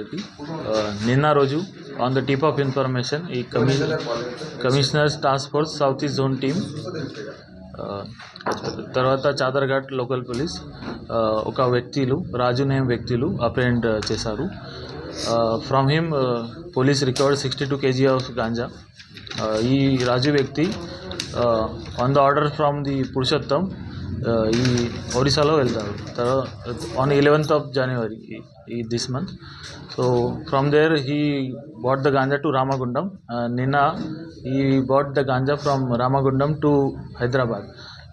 అందరికీ. నిన్న రోజు on the tip of information ఈ commissioner's task force south east zone team తర్వాత చాదర్ఘాట్ లోకల్ పోలీస్ ఒక వ్యక్తులు రాజు నేమ్ వ్యక్తులు అప్రెండ్ చేశారు. From him police recovered 62 kg of ganja. ఈ రాజు వ్యక్తి on the order from the Purushottam ఈ ఒడిశాలో వెళ్తారు. తర్వాత on 11th of January this month. So from there he bought the ganja to Ramagundam. Nina he bought the ganja from Ramagundam to Hyderabad.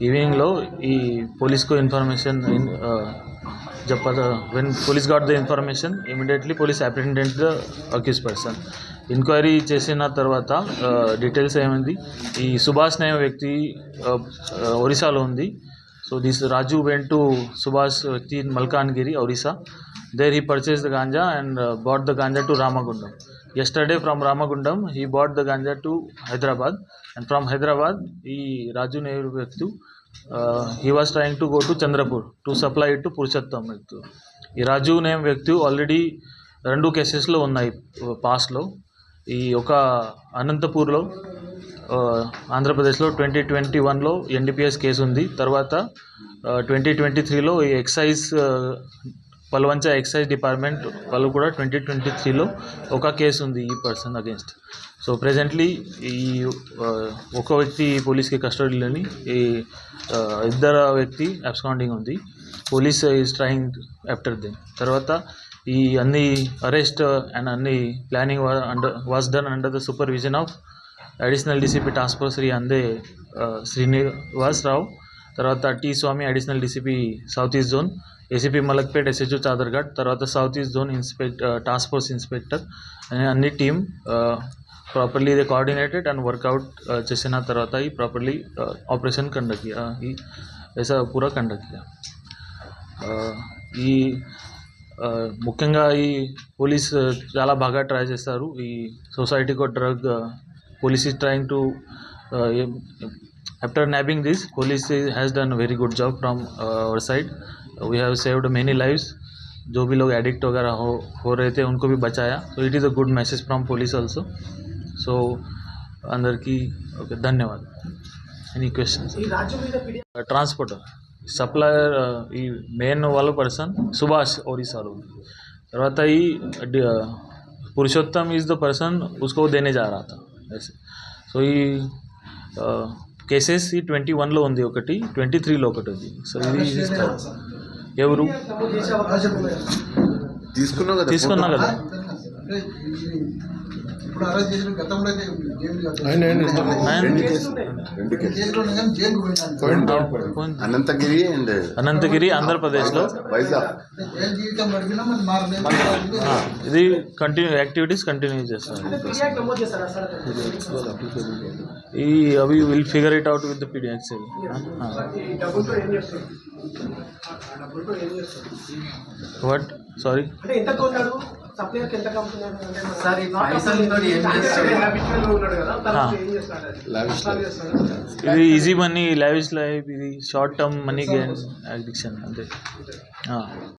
Evening lo ఈ police ko information when police got the information immediately police apprehended the accused person. Enquiry చేసిన తర్వాత details ఏమైంది, ఈ సుభాష్ అనే వ్యక్తి ఒరిస్సాలో ఉంది. So this Raju went to Subhash Vakti in Malkangiri, Orissa. There he purchased the ganja and bought the ganja to Ramagundam. Yesterday from Ramagundam he bought the ganja to Hyderabad, and from Hyderabad he Raju Nehru Vakti he was trying to go to Chandrapur to supply it to Purushottam Vakti. ఈ రాజు name వ్యక్తి already 2 కేసెస్లో ఉన్నాయి పాస్ట్లో. ఈ ఒక అనంతపూర్లో ఆంధ్రప్రదేశ్లో 2021లో NDPS case ఉంది. తర్వాత 2023లో ఈ ఎక్సైజ్ పల్వంచ ఎక్సైజ్ డిపార్ట్మెంట్ వాళ్ళు కూడా 2023లో ఒక కేసు ఉంది ఈ పర్సన్ అగేన్స్ట్. సో ప్రెజెంట్లీ ఈ ఒక వ్యక్తి పోలీస్కి కస్టడీలోని, ఈ ఇద్దరు వ్యక్తి అబ్స్కాండింగ్ ఉంది. Police is trying after them. తర్వాత ఈ అన్ని అరెస్ట్ అండ్ అన్ని planning was done under the supervision of additional DCP task force Shri Ande Srinivas Rao, తర్వాత T Swamy additional DCP south east zone, ACP Malakpet, SHO Chaderghat, తర్వాత south east zone task force inspector అన్ని team properly they coordinated and workout చేసిన తర్వాత ఈ properly operation conduct किया, ऐसा पूरा conduct किया. ఈ ముఖ్యంగా ఈ పోలీస్ చాలా బాగా ట్రై చేస్తారు. ఈ సొసైటీకో drug police is trying to after nabbing this, police has done a very good job from our side. We have saved many lives. जो भी लोग एडिक्ट वगैरह हो रहे थे उनको भी बचाया. So it is a good message from police also. So अंदर की okay, धन्यवाद. Any questions? ट्रांसपोर्टर सप्लायर ఈ మెయిన్ వాళ్ళ పర్సన్ సుభాష్ ఒరిస్సాలో. తర్వాత ఈ पुरुषोत्तम is the person उसको देने जा रहा था ऐसे. సో ఈ కేసెస్ ఈ 21లో ఉంది, ఒకటి 23లో ఒకటి ఉంది. సో ఇది ఎవరు తీసుకున్నా కదా అనంతగిరి ఆంధ్రప్రదేశ్లో. ఇది కంటిన్యూ యాక్టివిటీస్ కంటిన్యూ చేస్తారు. ఈ అవి will figure it out with the PDXL. What sorry ఇది ఈజీ మనీ లావిష్ లైఫ్, ఇది short term money gain addiction అంతే.